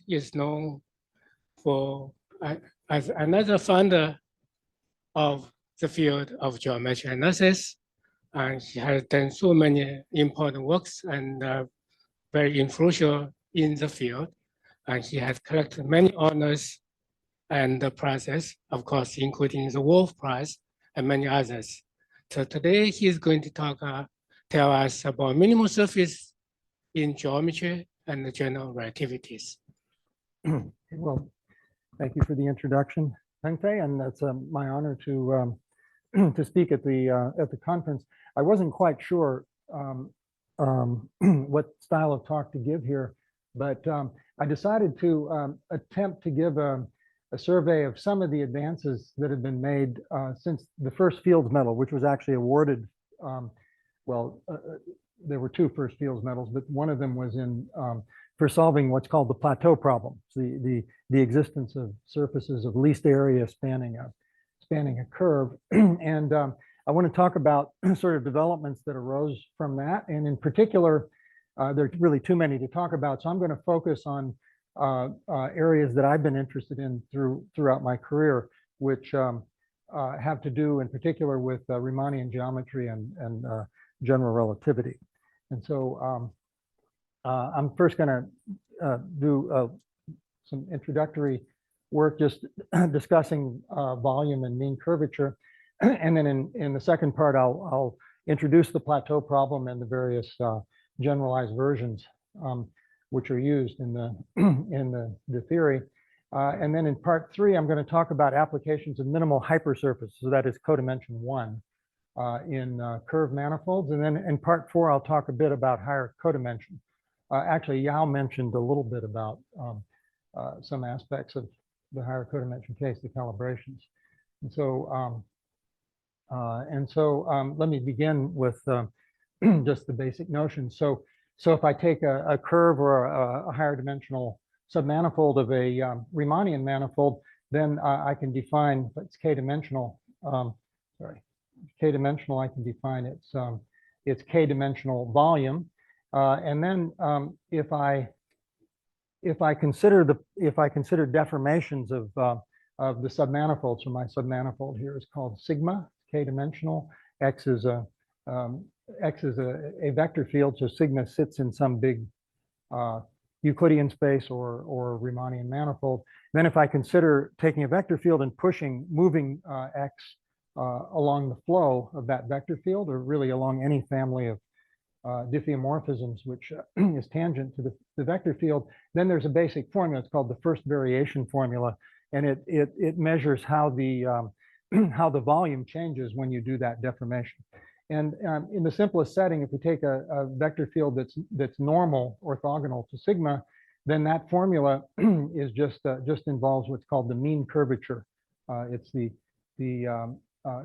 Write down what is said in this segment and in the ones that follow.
is known for as another founder of the field of geometry analysis. And he has done so many important works and very influential in the field. And he has collected many honors and prizes, of course, including the Wolf Prize and many others. So today he is going to tell us about minimal surface in geometry and the general relativities. Well, thank you for the introduction, Pengfei, and it's my honor to to speak at the conference. I wasn't quite sure what style of talk to give here, but I decided to attempt to give a survey of some of the advances that have been made since the first Fields Medal, which was actually awarded. There were two first Fields Medals, but one of them was in for solving what's called the Plateau problem, the existence of surfaces of least area spanning a curve. And I want to talk about sort of developments that arose from that. And in particular, there are really too many to talk about. So I'm going to focus on areas that I've been interested in throughout my career, which have to do in particular with Riemannian geometry and general relativity. And so I'm first going to do some introductory work, just discussing volume and mean curvature. And then in the second part, I'll introduce the Plateau problem and the various generalized versions which are used in the theory. And then in part three, I'm going to talk about applications of minimal hypersurface. So that is codimension 1 in curved manifolds. And then in part four, I'll talk a bit about higher codimension. Actually, Yao mentioned a little bit about some aspects of the higher codimension case, the calibrations. And so, let me begin with just the basic notions. So if I take a curve or a higher dimensional submanifold of a Riemannian manifold, then I can define, if it's k-dimensional, k-dimensional, I can define its k-dimensional volume. And then if I consider deformations of the submanifold, so my submanifold here is called sigma, k-dimensional. X is a vector field, so sigma sits in some big Euclidean space or Riemannian manifold. Then if I consider taking a vector field and moving X along the flow of that vector field, or really along any family of diffeomorphisms which is tangent to the vector field, then there's a basic formula. It's called the first variation formula, and it measures how the volume changes when you do that deformation. And in the simplest setting, if we take a vector field that's normal, orthogonal to sigma, then that formula is just involves what's called the mean curvature. It's the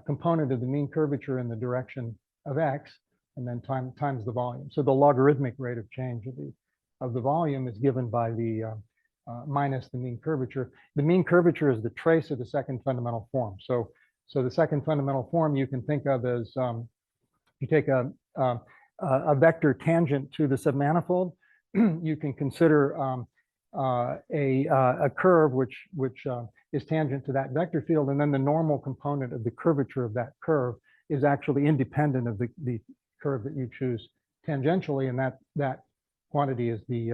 component of the mean curvature in the direction of X, and then times the volume. So the logarithmic rate of change of the volume is given by the minus the mean curvature. The mean curvature is the trace of the second fundamental form. So the second fundamental form you can think of as you take a vector tangent to the submanifold. You can consider a curve which is tangent to that vector field, and then the normal component of the curvature of that curve is actually independent of the curve that you choose tangentially, and that quantity is the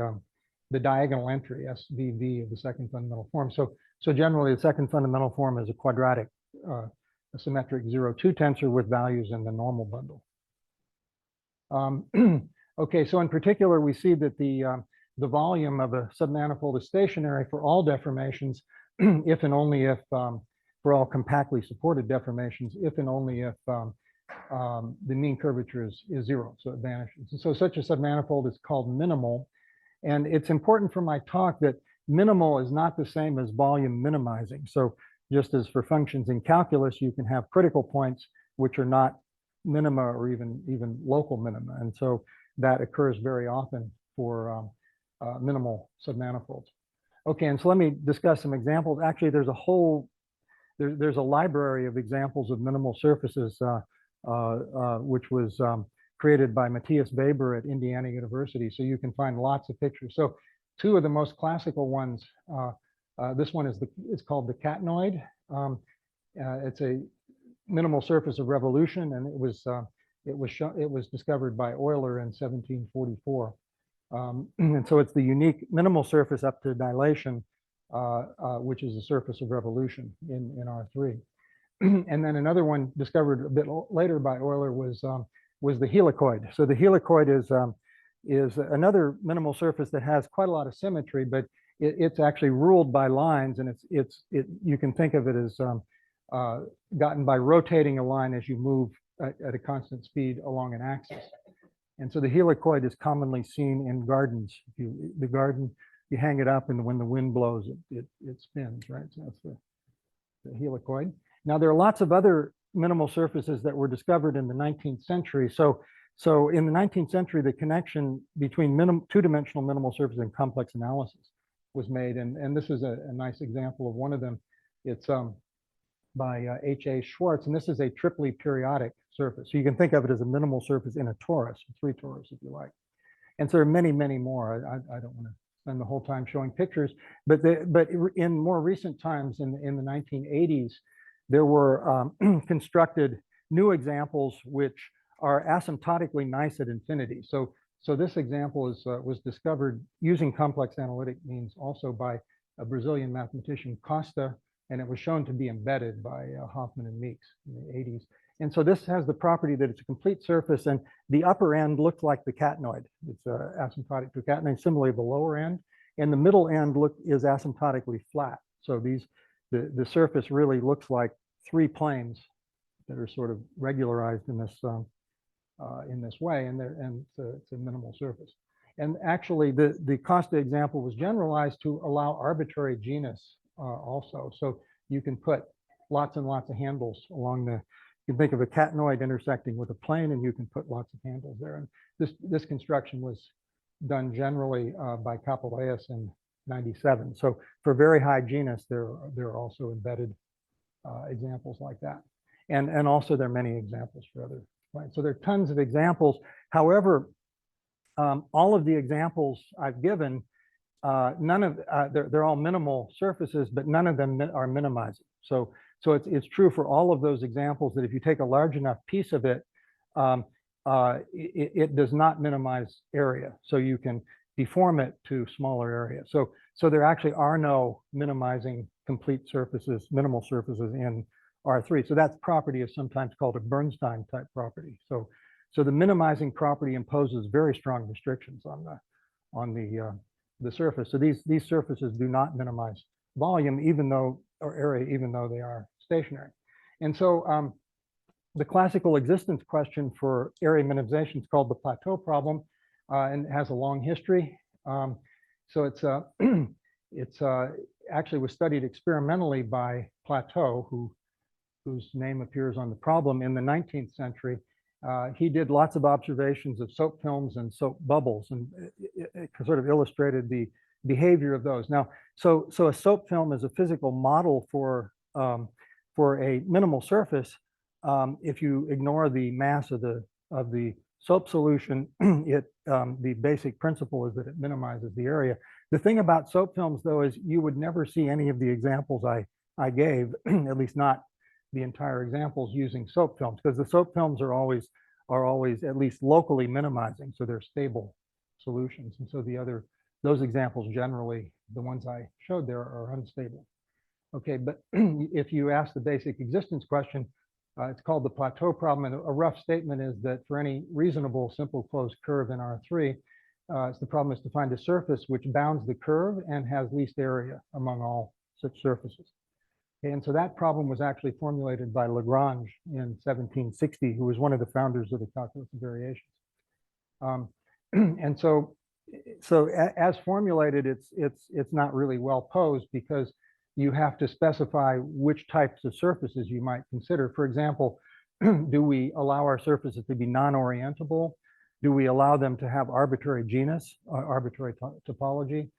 diagonal entry, SVV, of the second fundamental form. So generally, the second fundamental form is a quadratic, a symmetric 0-2 tensor with values in the normal bundle. Okay, so in particular, we see that the volume of a submanifold is stationary for all deformations, if and only if, for all compactly supported deformations, if and only if the mean curvature is 0, so it vanishes. And so such a submanifold is called minimal. And it's important for my talk that minimal is not the same as volume minimizing. So just as for functions in calculus, you can have critical points which are not minima or even local minima. And so that occurs very often for minimal submanifolds. Okay, and so let me discuss some examples. Actually, there's a library of examples of minimal surfaces which was created by Matthias Weber at Indiana University. So you can find lots of pictures. So two of the most classical ones. This one is called the catenoid. It's a minimal surface of revolution, and it was discovered by Euler in 1744. And so it's the unique minimal surface up to dilation, which is the surface of revolution in R3. And then another one discovered a bit later by Euler was the helicoid. So the helicoid is another minimal surface that has quite a lot of symmetry, but it's actually ruled by lines, and you can think of it as gotten by rotating a line as you move at a constant speed along an axis. And so the helicoid is commonly seen in gardens. The garden, you hang it up, and when the wind blows, it spins, right? So that's the helicoid. Now, there are lots of other minimal surfaces that were discovered in the 19th century. So in the 19th century, the connection between two-dimensional minimal surface and complex analysis was made. And this is a nice example of one of them. It's by H.A. Schwartz, and this is a triply periodic surface. So you can think of it as a minimal surface in a torus, 3 torus, if you like. And so there are many, many more. I don't want to spend the whole time showing pictures, but in more recent times, in the 1980s, there were constructed new examples which are asymptotically nice at infinity. So this example was discovered using complex analytic means also by a Brazilian mathematician, Costa, and it was shown to be embedded by Hoffman and Meeks in the 80s. And so this has the property that it's a complete surface, and the upper end looks like the catenoid. It's asymptotic to a catenoid, similarly the lower end, and the middle end is asymptotically flat. So the surface really looks like 3 planes that are sort of regularized in this way, and it's a minimal surface. And actually, the Costa example was generalized to allow arbitrary genus also. So you can put lots and lots of handles along you can think of a catenoid intersecting with a plane, and you can put lots of handles there. And this construction was done generally by Capelleus in 97. So for very high genus, there are also embedded examples like that. And also there are many examples for other planes. So there are tons of examples. However, all of the examples I've given, they're all minimal surfaces, but none of them are minimizing. So it's true for all of those examples that if you take a large enough piece of it, it does not minimize area. So you can deform it to smaller area. So there actually are no minimizing complete surfaces, minimal surfaces in R3. So that property is sometimes called a Bernstein type property. So the minimizing property imposes very strong restrictions on the surface. So these surfaces do not minimize volume, or area, even though they are stationary. And so the classical existence question for area minimization is called the Plateau problem, and it has a long history. So it's actually was studied experimentally by Plateau, whose name appears on the problem in the 19th century. He did lots of observations of soap films and soap bubbles, and it sort of illustrated the behavior of those. Now, so a soap film is a physical model for a minimal surface. If you ignore the mass of the soap solution, the basic principle is that it minimizes the area. The thing about soap films, though, is you would never see any of the examples I gave, at least not the entire examples using soap films, because the soap films are always at least locally minimizing, so they're stable solutions. And so those examples generally, the ones I showed there, are unstable. Okay, but if you ask the basic existence question, it's called the Plateau problem, and a rough statement is that for any reasonable simple closed curve in R3, the problem is to find a surface which bounds the curve and has least area among all such surfaces. Okay, and so that problem was actually formulated by Lagrange in 1760, who was one of the founders of the calculus of variations. And so as formulated, it's not really well posed, because you have to specify which types of surfaces you might consider. For example, do we allow our surfaces to be non-orientable? Do we allow them to have arbitrary genus, arbitrary topology?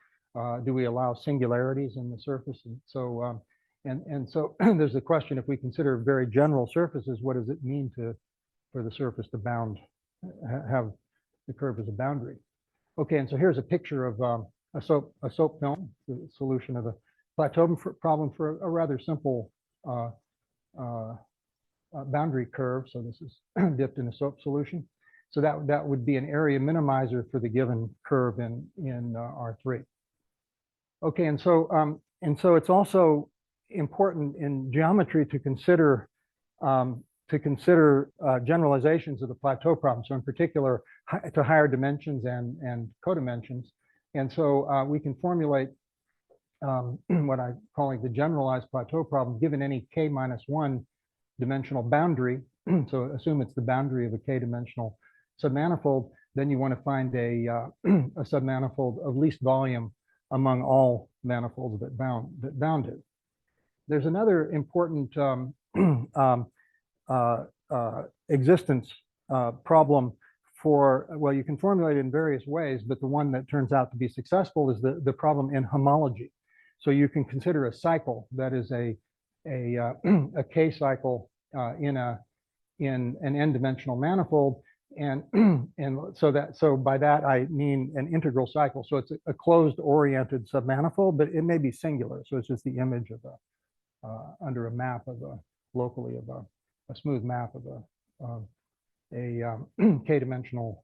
Do we allow singularities in the surface? And so, so there's a question: if we consider very general surfaces, what does it mean for the surface to bound, have the curve as a boundary? Okay, and so here's a picture of a soap film, the solution of the Plateau problem for a rather simple boundary curve. So this is dipped in a soap solution. So that would be an area minimizer for the given curve in R3. Okay, and so it's also important in geometry to consider generalizations of the Plateau problem. So in particular, to higher dimensions and codimensions. And so we can formulate what I'm calling the generalized Plateau problem given any k-1 dimensional boundary. So assume it's the boundary of a k-dimensional submanifold. Then you want to find a submanifold of least volume among all manifolds that bound it. There's another important existence problem for, well, you can formulate it in various ways, but the one that turns out to be successful is the problem in homology. So you can consider a cycle that is a k cycle in an n-dimensional manifold, and so by that I mean an integral cycle. So it's a closed oriented submanifold, but it may be singular. So it's just the image of under a map of locally of a smooth map of a k-dimensional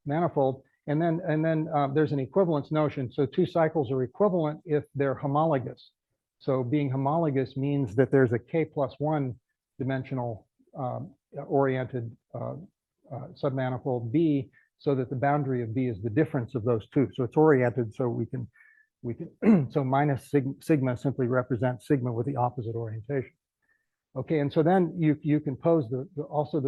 manifold. And then there's an equivalence notion. So two cycles are equivalent if they're homologous. So being homologous means that there's a k+1 dimensional oriented submanifold B, so that the boundary of B is the difference of those two. So it's oriented, so we can so minus sigma simply represents sigma with the opposite orientation. Okay, and so then you can pose also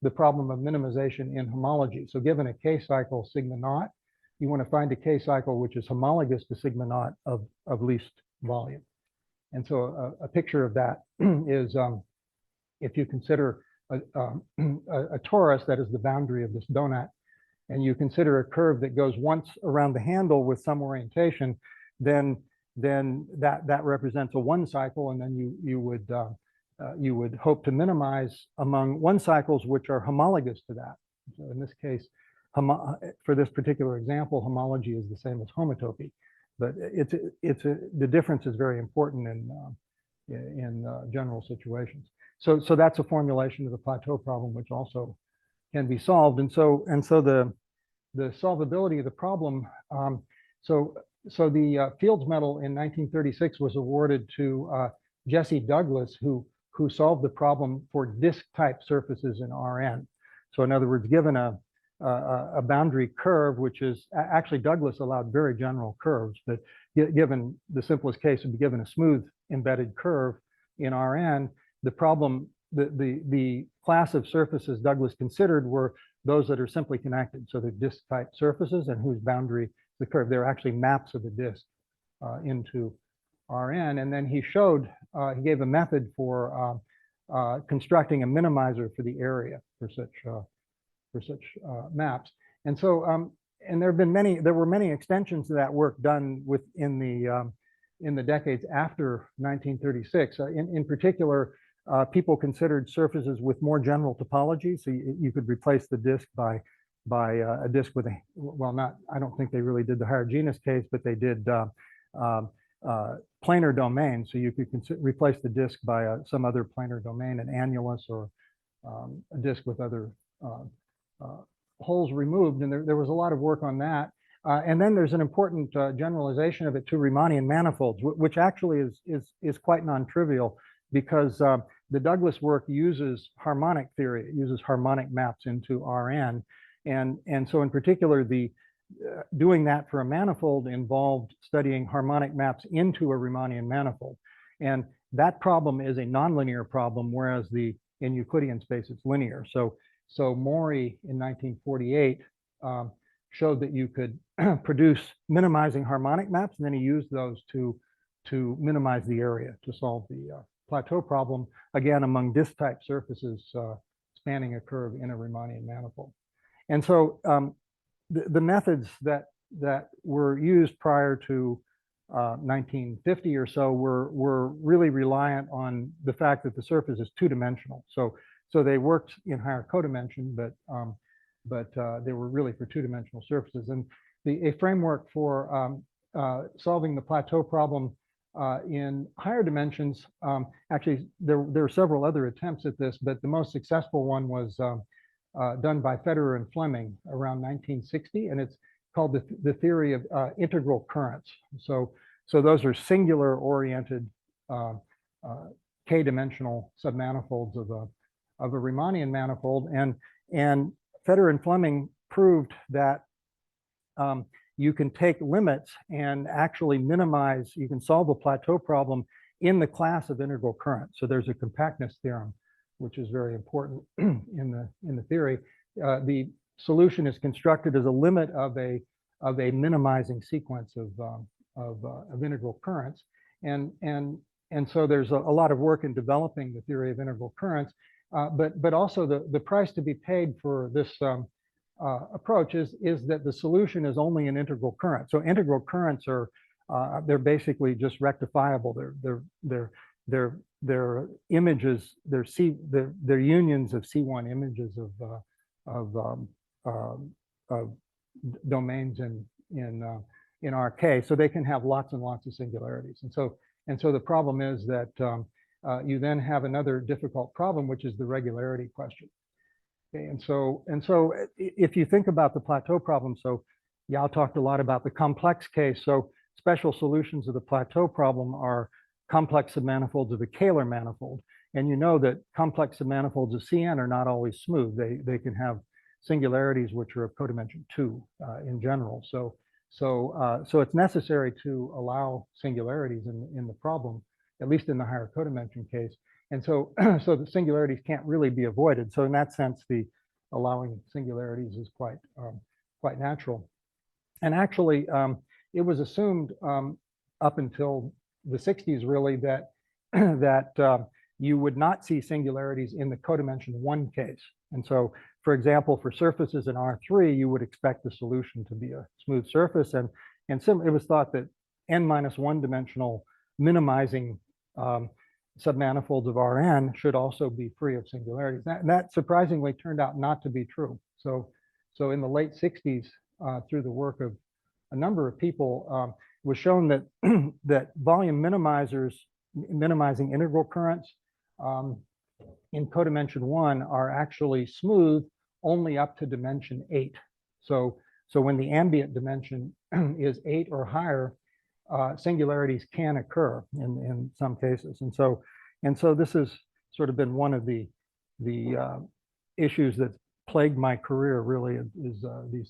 the problem of minimization in homology. So given a k cycle sigma naught, you want to find a k cycle which is homologous to sigma naught of least volume. And so a picture of that is if you consider a torus that is the boundary of this donut, and you consider a curve that goes once around the handle with some orientation, then that represents a one cycle, and then you would hope to minimize among one cycles which are homologous to that. So in this case, for this particular example, homology is the same as homotopy, but the difference is very important in general situations. So that's a formulation of the Plateau problem, which also can be solved. And so the solvability of the problem. So the Fields Medal in 1936 was awarded to Jesse Douglas, who solved the problem for disk-type surfaces in Rn. So in other words, given a boundary curve, which is actually Douglas allowed very general curves, but given the simplest case would be given a smooth embedded curve in Rn, the problem, the class of surfaces Douglas considered were those that are simply connected. So they're disk-type surfaces and whose boundary the curve. They're actually maps of the disk into Rn. And then he showed, he gave a method for constructing a minimizer for the area for such maps. And so, and there were many extensions to that work done in the decades after 1936. In particular, people considered surfaces with more general topology. So you could replace the disk by a disk with I don't think they really did the higher genus case, but they did planar domain. So you could replace the disk by some other planar domain, an annulus or a disk with other holes removed. And there was a lot of work on that. And then there's an important generalization of it to Riemannian manifolds, which actually is quite non-trivial, because the Douglas work uses harmonic theory. It uses harmonic maps into Rn. And so in particular, doing that for a manifold involved studying harmonic maps into a Riemannian manifold. And that problem is a nonlinear problem, whereas in Euclidean space, it's linear. So Mori in 1948 showed that you could produce minimizing harmonic maps, and then he used those to minimize the area to solve the Plateau problem, again, among disk-type surfaces spanning a curve in a Riemannian manifold. And so the methods that were used prior to 1950 or so were really reliant on the fact that the surface is two-dimensional. So they worked in higher codimension, but they were really for two-dimensional surfaces. And a framework for solving the plateau problem in higher dimensions. Actually, there are several other attempts at this, but the most successful one was done by Federer and Fleming around 1960, and it's called the theory of integral currents. So those are singular-oriented k-dimensional submanifolds of a Riemannian manifold, and Federer and Fleming proved that you can take limits and actually minimize. You can solve the plateau problem in the class of integral currents. So there's a compactness theorem, which is very important in the theory. The solution is constructed as a limit of a minimizing sequence of integral currents, and so there's a lot of work in developing the theory of integral currents, but also the price to be paid for this approach is that the solution is only an integral current. So integral currents are they're basically just rectifiable. They're images. They're unions of C1 images of domains in RK. So they can have lots and lots of singularities. And so the problem is that you then have another difficult problem, which is the regularity question. Okay, and so if you think about the plateau problem, so Yao talked a lot about the complex case. So special solutions of the plateau problem are complex submanifolds of a Kähler manifold. And you know that complex submanifolds of Cn are not always smooth. They can have singularities which are of codimension 2 in general. So it's necessary to allow singularities in the problem, at least in the higher codimension case. And so the singularities can't really be avoided. So in that sense, the allowing singularities is quite natural. And actually, it was assumed up until the 60s, really, that you would not see singularities in the codimension 1 case. And so, for example, for surfaces in R3, you would expect the solution to be a smooth surface. And it was thought that n-1 dimensional minimizing submanifolds of Rn should also be free of singularities. That surprisingly turned out not to be true. So in the late 60s, through the work of a number of people, it was shown that that volume minimizers minimizing integral currents in codimension 1 are actually smooth only up to dimension 8. So when the ambient dimension is 8 or higher, singularities can occur in some cases. And so this has sort of been one of the issues that plagued my career, really, is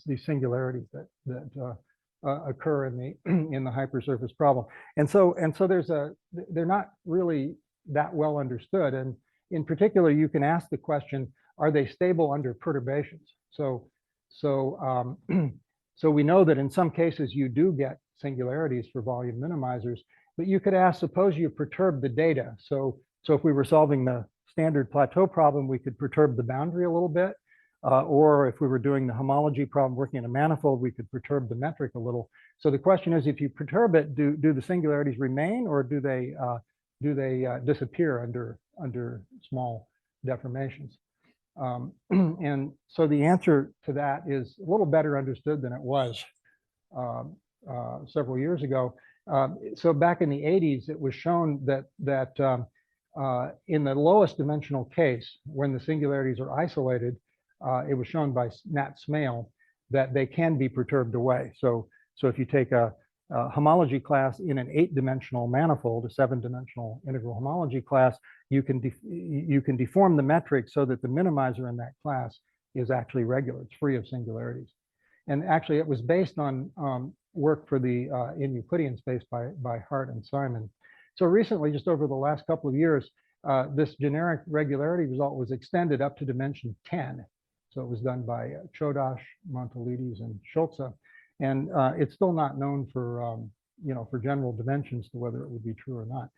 these singularities that occur in the hypersurface problem. And so they're not really that well understood. And in particular, you can ask the question, are they stable under perturbations? So we know that in some cases you do get singularities for volume minimizers, but you could ask, suppose you perturb the data. So if we were solving the standard plateau problem, we could perturb the boundary a little bit. Or if we were doing the homology problem working in a manifold, we could perturb the metric a little. So the question is, if you perturb it, do the singularities remain, or do they disappear under small deformations? And so the answer to that is a little better understood than it was several years ago. So back in the 80s, it was shown that in the lowest dimensional case, when the singularities are isolated, it was shown by Nat Smale that they can be perturbed away. So if you take a homology class in an 8-dimensional manifold, a 7-dimensional integral homology class, you can deform the metric so that the minimizer in that class is actually regular. It's free of singularities. And actually, it was based on work for the in Euclidean space by Hart and Simon. So recently, just over the last couple of years, this generic regularity result was extended up to dimension 10. So it was done by Chodosh, Montelides, and Schulze. And it's still not known for for general dimensions to whether it would be true or not.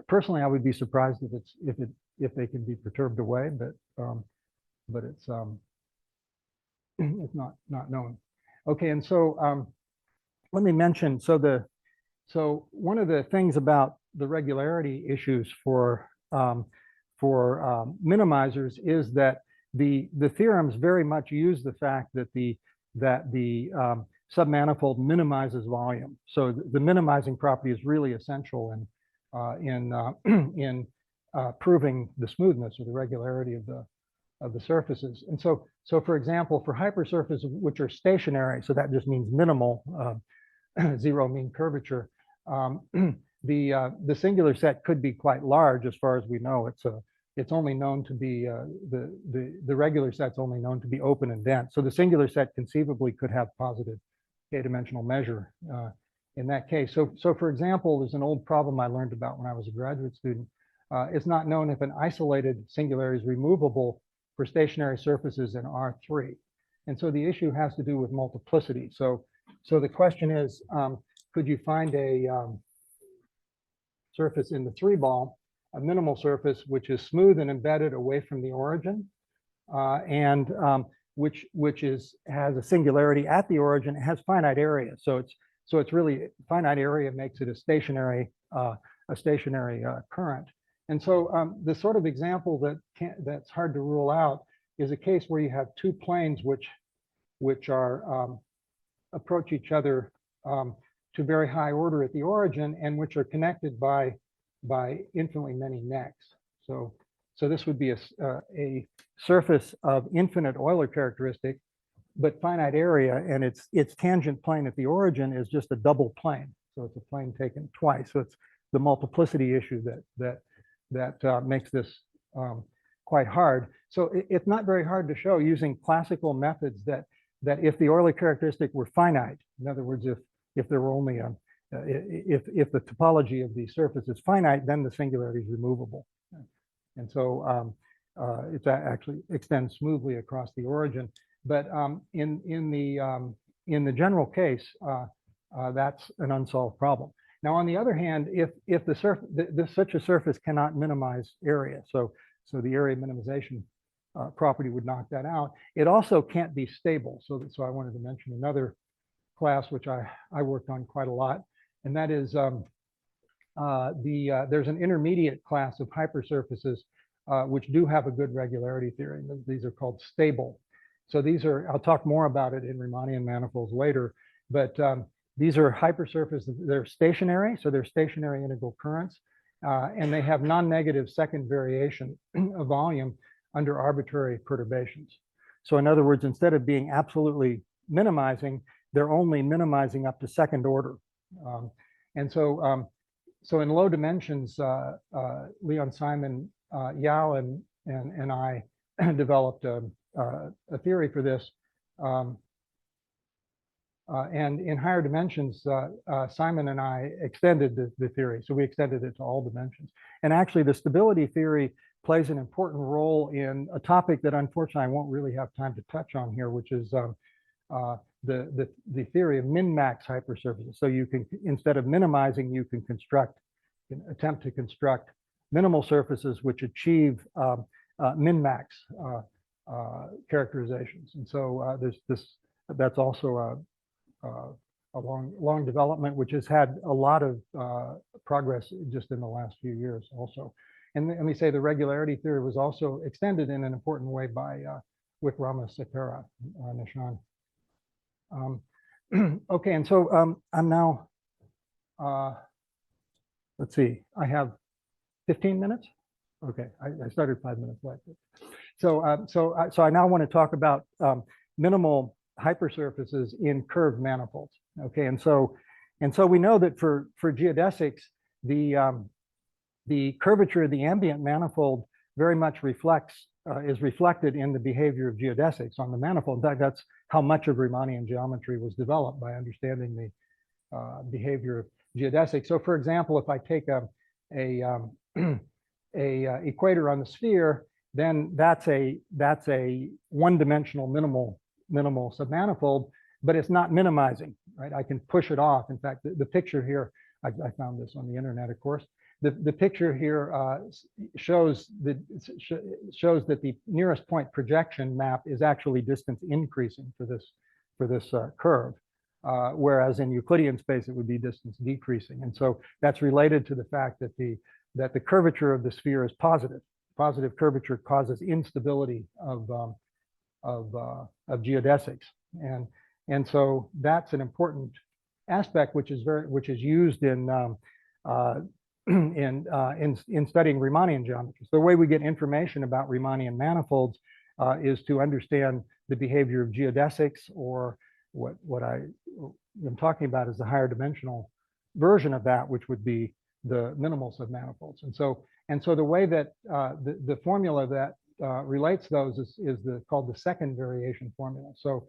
Personally, I would be surprised if they can be perturbed away, but it's not known. Okay, and so let me mention, so one of the things about the regularity issues for minimizers is that the theorems very much use the fact that the submanifold minimizes volume. So the minimizing property is really essential in proving the smoothness or the regularity of the surfaces. And so for example, for hypersurfaces which are stationary, so that just means minimal zero mean curvature, the singular set could be quite large as far as we know. It's only known to be the regular set's only known to be open and dense. So the singular set conceivably could have positive k-dimensional measure in that case. So for example, there's an old problem I learned about when I was a graduate student. It's not known if an isolated singularity is removable for stationary surfaces in R3. And so the issue has to do with multiplicity. So the question is, could you find a surface in the 3-ball, a minimal surface which is smooth and embedded away from the origin, and which has a singularity at the origin, it has finite area. So it's really finite area makes it a stationary current. And so the sort of example that's hard to rule out is a case where you have two planes which are approach each other to very high order at the origin and which are connected by infinitely many necks. So this would be a surface of infinite Euler characteristic, but finite area, and its tangent plane at the origin is just a double plane. So it's a plane taken twice. So it's the multiplicity issue that makes this quite hard. So it's not very hard to show using classical methods that if the Euler characteristic were finite, in other words, if there were only if the topology of the surface is finite, then the singularity is removable. And so it actually extends smoothly across the origin. But in the general case, that's an unsolved problem. Now, on the other hand, if such a surface cannot minimize area, so the area minimization property would knock that out. It also can't be stable. So I wanted to mention another class which I worked on quite a lot, and that is there's an intermediate class of hypersurfaces which do have a good regularity theory. These are called stable. So these are, I'll talk more about it in Riemannian manifolds later, but these are hypersurfaces. They're stationary, so they're stationary integral currents, and they have non-negative second variation of volume under arbitrary perturbations. So in other words, instead of being absolutely minimizing, they're only minimizing up to second order. And so in low dimensions, Leon Simon, Yao, and I developed a theory for this. And in higher dimensions, Simon and I extended the theory. So we extended it to all dimensions. And actually, the stability theory plays an important role in a topic that unfortunately I won't really have time to touch on here, which is the theory of min-max hypersurfaces. So you can, instead of minimizing, you can attempt to construct minimal surfaces which achieve min-max characterizations. And so that's also a long development, which has had a lot of progress just in the last few years also. And let me say the regularity theory was also extended in an important way by Wickrama Sapera, Nishan. Okay, and so I'm now, let's see, I have 15 minutes. Okay, I started 5 minutes late. So I now want to talk about minimal hypersurfaces in curved manifolds. Okay, and so we know that for geodesics, the curvature of the ambient manifold very much is reflected in the behavior of geodesics on the manifold. In fact, that's how much of Riemannian geometry was developed, by understanding the behavior of geodesics. So for example, if I take a equator on the sphere, then that's a one-dimensional minimal submanifold, but it's not minimizing, right? I can push it off. In fact, the picture here, I found this on the internet, of course. The picture here shows that the nearest point projection map is actually distance increasing for this curve, whereas in Euclidean space it would be distance decreasing. And so that's related to the fact that the curvature of the sphere is positive. Positive curvature causes instability of geodesics, And so that's an important aspect, which is used in in studying Riemannian geometry. So the way we get information about Riemannian manifolds is to understand the behavior of geodesics, or what I am talking about is the higher dimensional version of that, which would be the minimal submanifolds. And so the way that the formula that relates those is called the second variation formula. So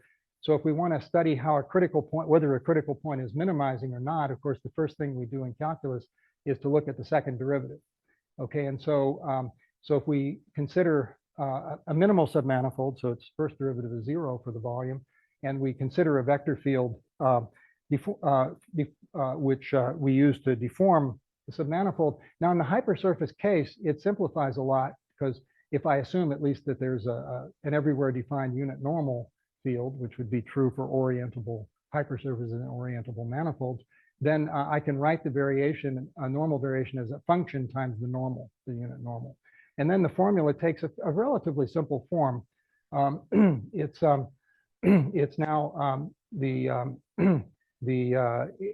if we want to study how a critical point, whether a critical point is minimizing or not, of course, the first thing we do in calculus is to look at the second derivative. Okay, and so so if we consider a minimal submanifold, so its first derivative is 0 for the volume, and we consider a vector field which we use to deform the submanifold. Now, in the hypersurface case, it simplifies a lot, because if I assume at least that there's an everywhere defined unit normal field, which would be true for orientable hypersurfaces and orientable manifolds, then I can write the variation, a normal variation, as a function times the normal, the unit normal. And then the formula takes a relatively simple form. It's now the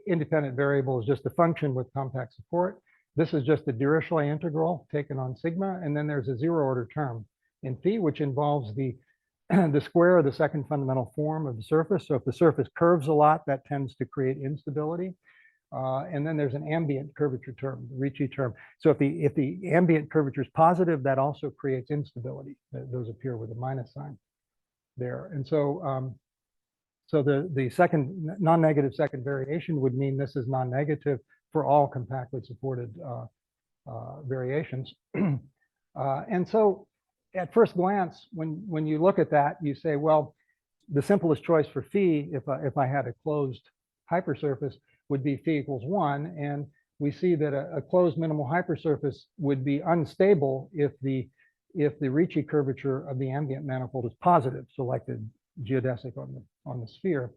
independent variable is just a function with compact support. This is just a Dirichlet integral taken on sigma, and then there's a zero order term in phi, which involves the square of the second fundamental form of the surface. So if the surface curves a lot, that tends to create instability. And then there's an ambient curvature term, the Ricci term. So if the ambient curvature is positive, that also creates instability. Those appear with a minus sign there. And so so the second non-negative second variation would mean this is non-negative for all compactly supported variations. And so at first glance, when you look at that, you say, well, the simplest choice for phi, if I had a closed hypersurface, would be phi equals 1. And we see that a closed minimal hypersurface would be unstable if the Ricci curvature of the ambient manifold is positive, so like the geodesic on the sphere.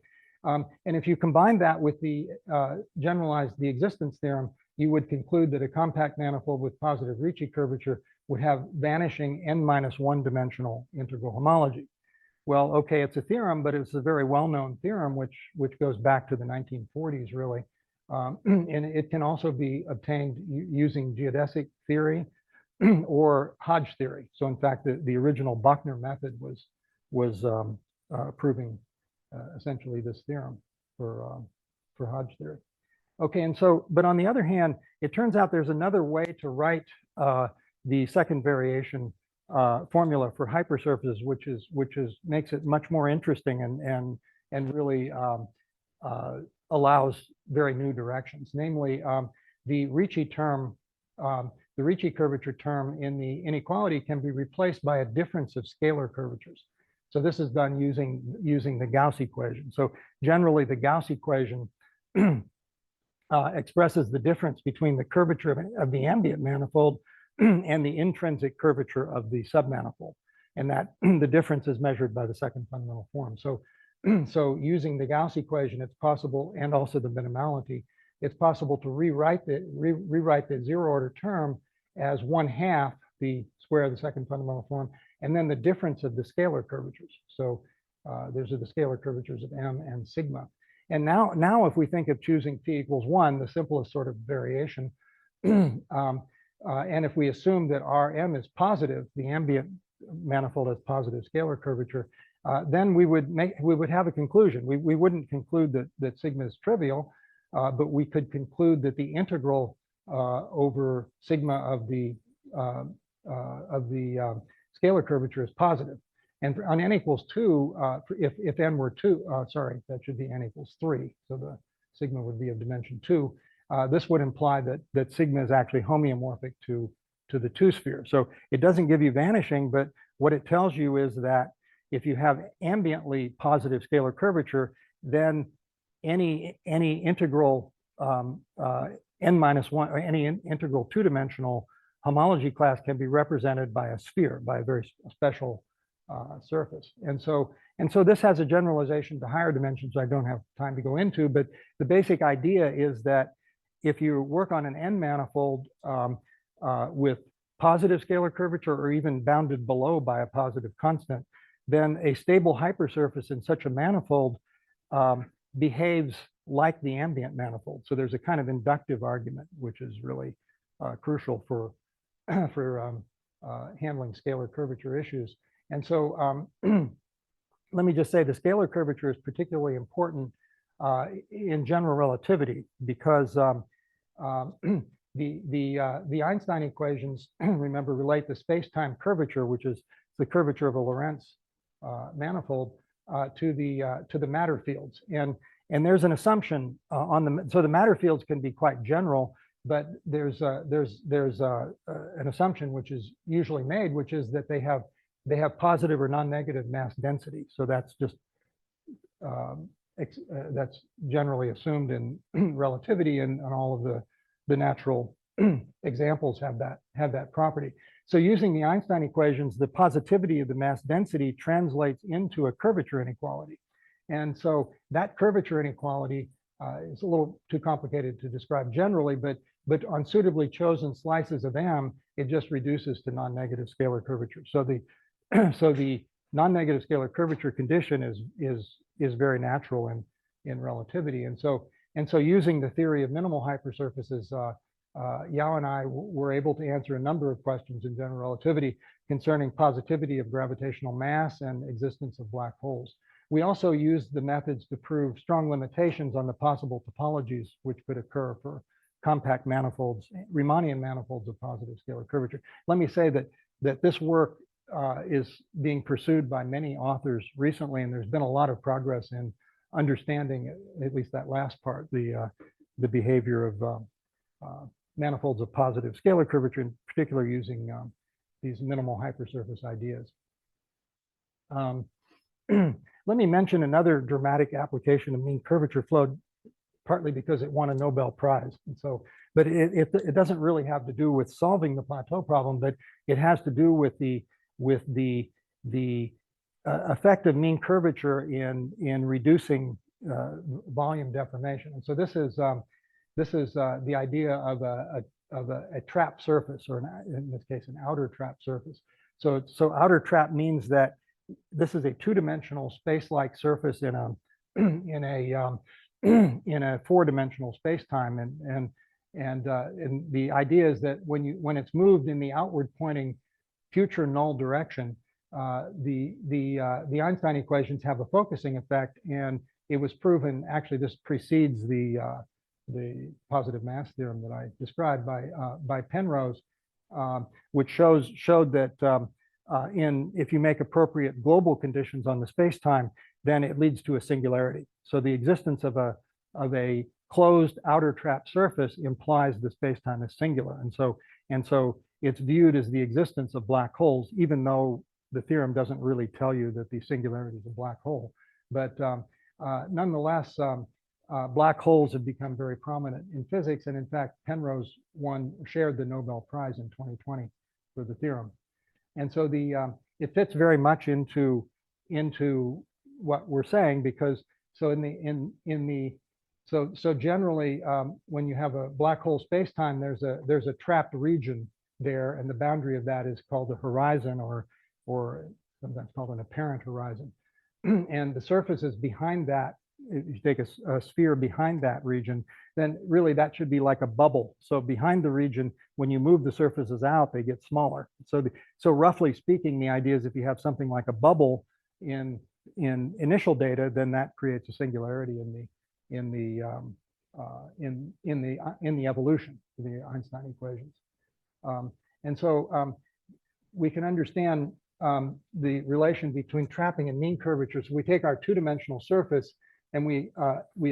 And if you combine that with the the existence theorem, you would conclude that a compact manifold with positive Ricci curvature would have vanishing n-1 dimensional integral homology. Well, okay, it's a theorem, but it's a very well-known theorem, which goes back to the 1940s, really. And it can also be obtained using geodesic theory or Hodge theory. So in fact, the original Buckner method was proving essentially this theorem for Hodge theory. Okay, and so, but on the other hand, it turns out there's another way to write the second variation formula for hypersurfaces, which makes it much more interesting and really allows very new directions. Namely, the Ricci term, the Ricci curvature term in the inequality can be replaced by a difference of scalar curvatures. So this is done using the Gauss equation. So generally, the Gauss equation expresses the difference between the curvature of the ambient manifold and the intrinsic curvature of the submanifold, and that the difference is measured by the second fundamental form. So, so using the Gauss equation, it's possible, and also the minimality, it's possible to rewrite the zero order term as 1/2 the square of the second fundamental form, and then the difference of the scalar curvatures. So those are the scalar curvatures of M and sigma. And now if we think of choosing phi equals 1, the simplest sort of variation, and if we assume that Rm is positive, the ambient manifold has positive scalar curvature, then we would have a conclusion. We wouldn't conclude that sigma is trivial, but we could conclude that the integral over sigma of the scalar curvature is positive. And on n equals 2, if n were 2, sorry, that should be n equals 3. So the sigma would be of dimension 2. This would imply that sigma is actually homeomorphic to the 2 sphere. So it doesn't give you vanishing, but what it tells you is that if you have ambiently positive scalar curvature, then any integral n-1 or any integral 2-dimensional homology class can be represented by a sphere, by a very special surface. And so this has a generalization to higher dimensions I don't have time to go into, but the basic idea is that if you work on an n manifold with positive scalar curvature or even bounded below by a positive constant, then a stable hypersurface in such a manifold behaves like the ambient manifold. So there's a kind of inductive argument, which is really crucial for handling scalar curvature issues. And so let me just say the scalar curvature is particularly important in general relativity because the Einstein equations, remember, relate the space-time curvature, which is the curvature of a Lorentz manifold, to the matter fields. And there's an assumption so the matter fields can be quite general, but there's an assumption which is usually made, which is that they have positive or non-negative mass density. So that's just that's generally assumed in relativity, and all of the natural examples have that property. So using the Einstein equations, the positivity of the mass density translates into a curvature inequality. And so that curvature inequality is a little too complicated to describe generally, but on suitably chosen slices of M, it just reduces to non-negative scalar curvature. So the non-negative scalar curvature condition is very natural in relativity. And so using the theory of minimal hypersurfaces, Yao and I were able to answer a number of questions in general relativity concerning positivity of gravitational mass and existence of black holes. We also used the methods to prove strong limitations on the possible topologies which could occur for compact manifolds, Riemannian manifolds of positive scalar curvature. Let me say that this work is being pursued by many authors recently, and there's been a lot of progress in understanding, at least that last part, the behavior of manifolds of positive scalar curvature, in particular using these minimal hypersurface ideas. Let me mention another dramatic application of mean curvature flow, partly because it won a Nobel Prize. And so, but it doesn't really have to do with solving the Plateau problem, but it has to do with the effect of mean curvature in reducing volume deformation. And so this is the idea of a trap surface, or in this case, an outer trap surface. So outer trap means that this is a two-dimensional space-like surface in a four-dimensional space-time, and the idea is that when it's moved in the outward pointing future null direction, the Einstein equations have a focusing effect, and it was proven, actually this precedes the positive mass theorem that I described by Penrose, which showed that if you make appropriate global conditions on the space-time, then it leads to a singularity. So the existence of a closed outer trap surface implies the space-time is singular, and so it's viewed as the existence of black holes, even though the theorem doesn't really tell you that the singularity is a black hole. But nonetheless, black holes have become very prominent in physics, and in fact, Penrose shared the Nobel Prize in 2020 for the theorem. And so it fits very much into what we're saying, because so generally when you have a black hole space-time, there's a trapped region there, and the boundary of that is called the horizon, or sometimes called an apparent horizon. And the surface is behind that. If you take a sphere behind that region, then really that should be like a bubble. So behind the region, when you move the surfaces out, they get smaller. So roughly speaking, the idea is if you have something like a bubble in initial data, then that creates a singularity in the evolution of the Einstein equations. And so we can understand the relation between trapping and mean curvature. So we take our two-dimensional surface, and we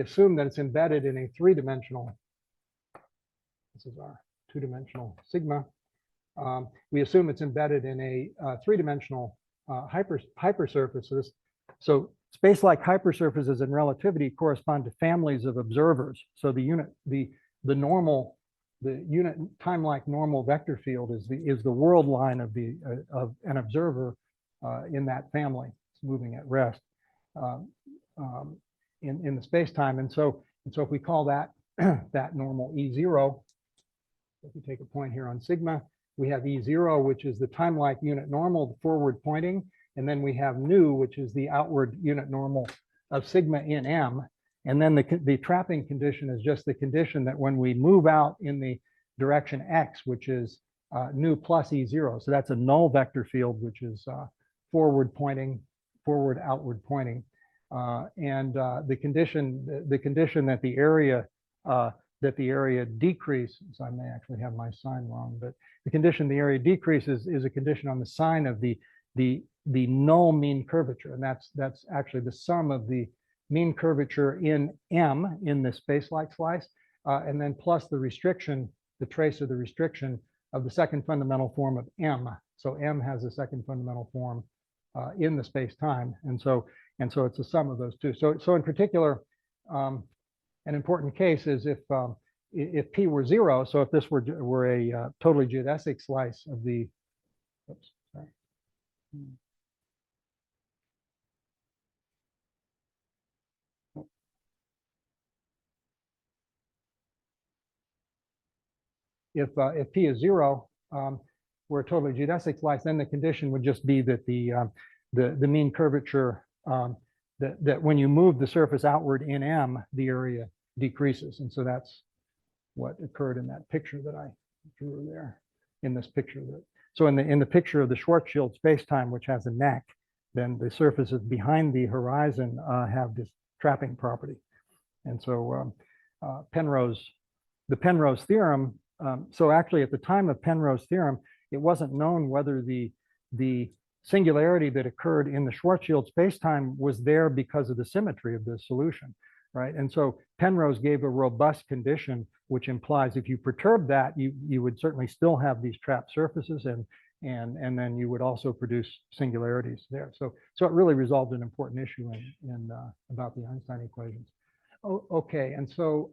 assume that it's embedded in a three-dimensional. This is our two-dimensional sigma. We assume it's embedded in a three-dimensional hypersurface. So space-like hypersurfaces in relativity correspond to families of observers. So the unit time-like normal vector field is the world line of an observer in that family. It's moving at rest in the space-time, and so if we call that that normal E0, if we take a point here on sigma, we have E0, which is the time-like unit normal, the forward pointing, and then we have nu, which is the outward unit normal sigma in M. And then the trapping condition is just the condition that when we move out in the direction X, which is nu plus E0. So that's a null vector field, which is forward outward pointing. The condition that the area decreases, I may actually have my sign wrong, but the condition the area decreases is a condition on the sign of the null mean curvature. And that's actually the sum of the mean curvature in M in the space-like slice, and then plus the restriction, the trace of the restriction of the second fundamental form of M. So M has a second fundamental form in the space-time, and so it's a sum of those two. So in particular, an important case is if P were 0, so if this were a totally geodesic slice of the, oops, sorry. If P is 0, we're a totally geodesic slice, then the condition would just be that the mean curvature, that when you move the surface outward in M, the area decreases. And so that's what occurred in that picture that I drew there, in this picture. So in the picture of the Schwarzschild spacetime, which has a neck, then the surfaces behind the horizon have this trapping property. And so the Penrose theorem, so actually at the time of Penrose theorem, it wasn't known whether the singularity that occurred in the Schwarzschild spacetime was there because of the symmetry of the solution, right? And so Penrose gave a robust condition, which implies if you perturb that, you would certainly still have these trapped surfaces, and then you would also produce singularities there. So it really resolved an important issue in about the Einstein equations. Oh, okay, and so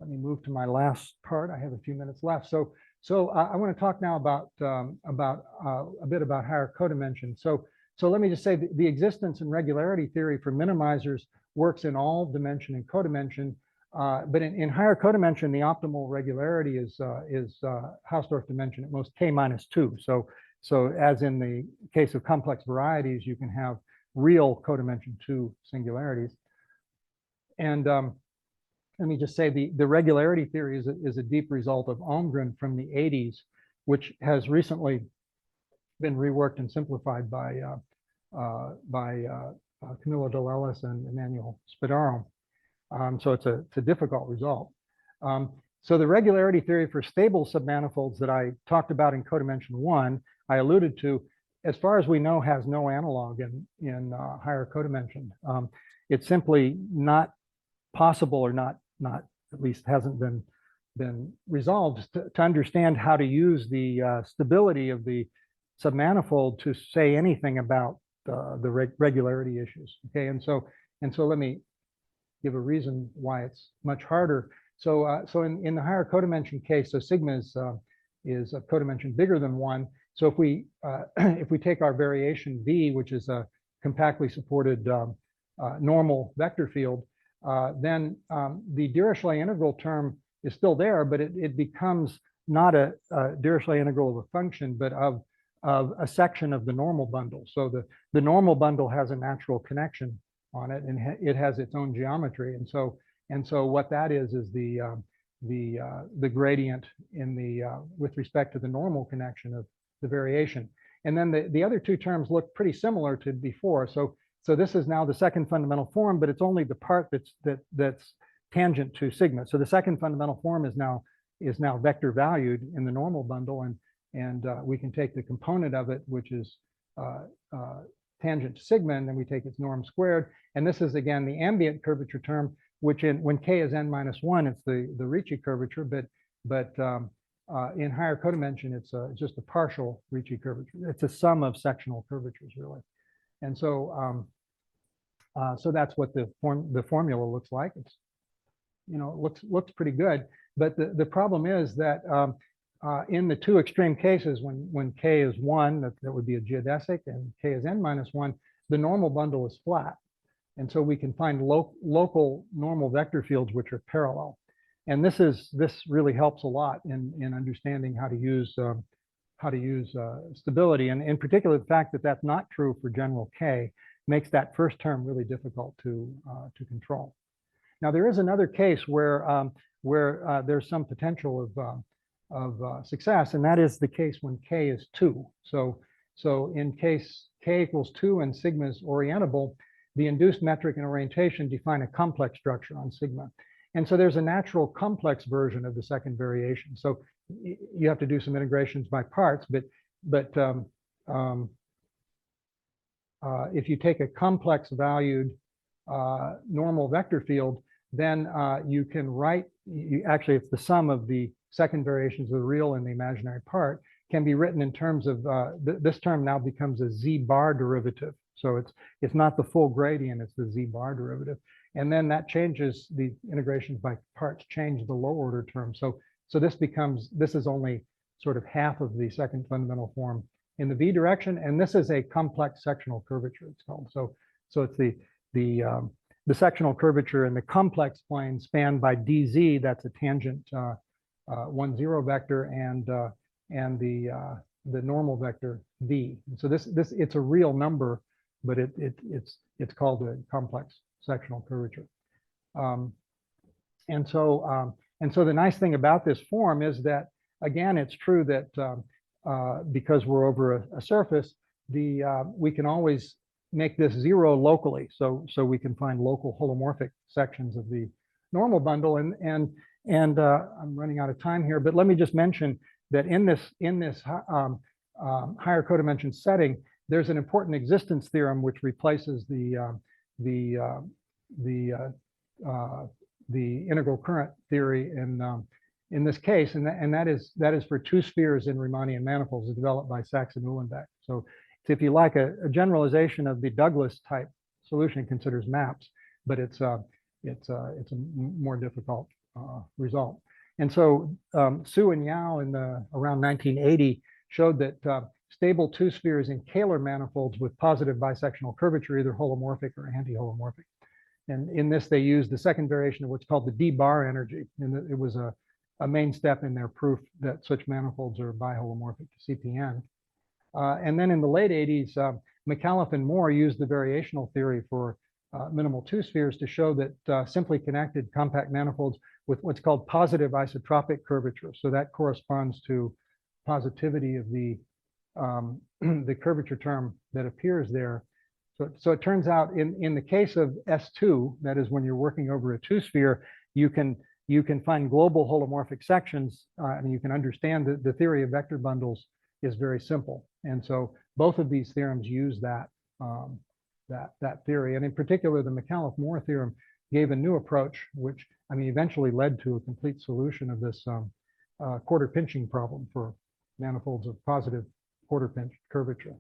let me move to my last part. I have a few minutes left. So I want to talk now about a bit about higher codimension. So let me just say the existence and regularity theory for minimizers works in all dimension and codimension, but in higher codimension, the optimal regularity is Hausdorff dimension at most k-2. So as in the case of complex varieties, you can have real codimension 2 singularities. And let me just say the regularity theory is a deep result of Almgren from the 80s, which has recently been reworked and simplified by Camillo Dell'Ellis and Emmanuel Spadaro. So it's a difficult result. So the regularity theory for stable submanifolds that I talked about in codimension 1, I alluded to, as far as we know, has no analog in higher codimension. It's simply not possible, or not at least hasn't been resolved to understand how to use the stability of the submanifold to say anything about the regularity issues. Okay, and so let me give a reason why it's much harder. So in the higher codimension case, so sigma is a codimension bigger than 1. So if we take our variation V, which is a compactly supported normal vector field, then the Dirichlet integral term is still there, but it becomes not a Dirichlet integral of a function, but of a section of the normal bundle. So the normal bundle has a natural connection on it, and it has its own geometry. And so what that is the gradient in with respect to the normal connection of the variation. And then the other two terms look pretty similar to before. So this is now the second fundamental form, but it's only the part that's tangent to sigma. So the second fundamental form is now vector valued in the normal bundle, and we can take the component of it, which is tangent to sigma, and then we take its norm squared. And this is again the ambient curvature term, which when k is n-1, it's the Ricci curvature, but in higher codimension, it's just a partial Ricci curvature. It's a sum of sectional curvatures, really. And so so that's what the formula looks like. It's, it looks pretty good, but the problem is that in the two extreme cases, when k is 1, that would be a geodesic, and k is n-1, the normal bundle is flat. And so we can find local normal vector fields which are parallel. And this really helps a lot in understanding how to use stability, and in particular the fact that that's not true for general k. makes that first term really difficult to control. Now, there is another case where there's some potential of success, and that is the case when k is 2. So in case k equals 2 and sigma is orientable, the induced metric and orientation define a complex structure on sigma. And so there's a natural complex version of the second variation. So you have to do some integrations by parts, but if you take a complex valued normal vector field, then you can write, actually it's the sum of the second variations of the real and the imaginary part can be written in terms of, this term now becomes a z bar derivative. So it's not the full gradient, it's the z bar derivative. And then that changes the integrations by parts, change the low order term. So this is only sort of half of the second fundamental form in the v direction. And this is a complex sectional curvature, it's called. So it's the sectional curvature in the complex plane spanned by dz, that's a tangent 1, 0 vector, and the normal vector v. And so this it's a real number, but it's called a complex sectional curvature. And so the nice thing about this form is that, again, it's true that because we're over a surface, we can always make this 0 locally. So we can find local holomorphic sections of the normal bundle. And I'm running out of time here, but let me just mention that in this higher codimension setting, there's an important existence theorem which replaces the integral current theory in this case, and that is for two spheres in Riemannian manifolds developed by Sachs and Uhlenbeck. So if you like, a generalization of the Douglas type solution considers maps, but it's a more difficult result. And so Su and Yao in around 1980 showed that stable two spheres in Kähler manifolds with positive bisectional curvature, either holomorphic or anti-holomorphic. And in this, they used the second variation of what's called the D bar energy. And it was a main step in their proof that such manifolds are biholomorphic to CPN. And then in the late 80s, McAuliffe and Moore used the variational theory for minimal two spheres to show that simply connected compact manifolds with what's called positive isotropic curvature. So that corresponds to positivity of the curvature term that appears there. So it turns out in the case of S2, that is when you're working over a two sphere, you can find global holomorphic sections, and you can understand that the theory of vector bundles is very simple. And so both of these theorems use that theory. And in particular, the McAuliffe-Moore theorem gave a new approach, which eventually led to a complete solution of this quarter pinching problem for manifolds of positive quarter pinch curvature.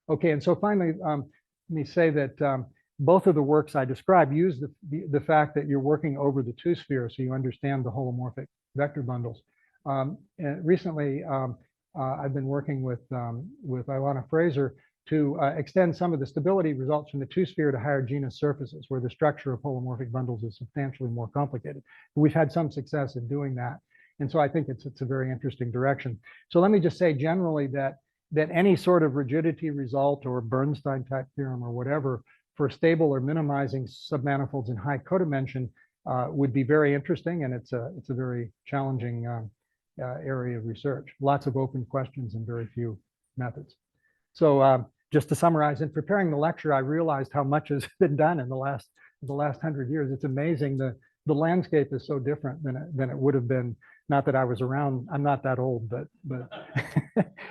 Okay, and so finally, let me say that both of the works I described use the fact that you're working over the two sphere, so you understand the holomorphic vector bundles. And recently, I've been working with Ilana Fraser to extend some of the stability results from the two sphere to higher genus surfaces, where the structure of holomorphic bundles is substantially more complicated. We've had some success in doing that. And so I think it's a very interesting direction. So let me just say generally that any sort of rigidity result or Bernstein type theorem or whatever for stable or minimizing submanifolds in high codimension would be very interesting, and it's a very challenging area of research. Lots of open questions and very few methods. So just to summarize, in preparing the lecture, I realized how much has been done in the last 100 years. It's amazing. The landscape is so different than it would have been. Not that I was around, I'm not that old, but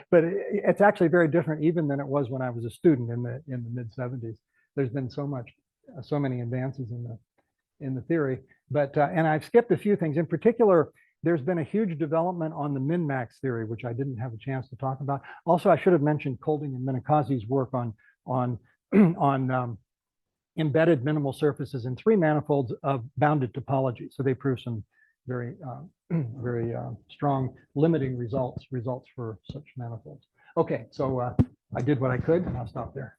but it's actually very different even than it was when I was a student in the mid 70s. There's been so many advances in the theory, but and I've skipped a few things. In particular, there's been a huge development on the min-max theory, which I didn't have a chance to talk about. Also, I should have mentioned Kolding and Minakazi's work on embedded minimal surfaces in three manifolds of bounded topology. So they prove some very strong limiting results for such manifolds. Okay, so I did what I could, and I'll stop there.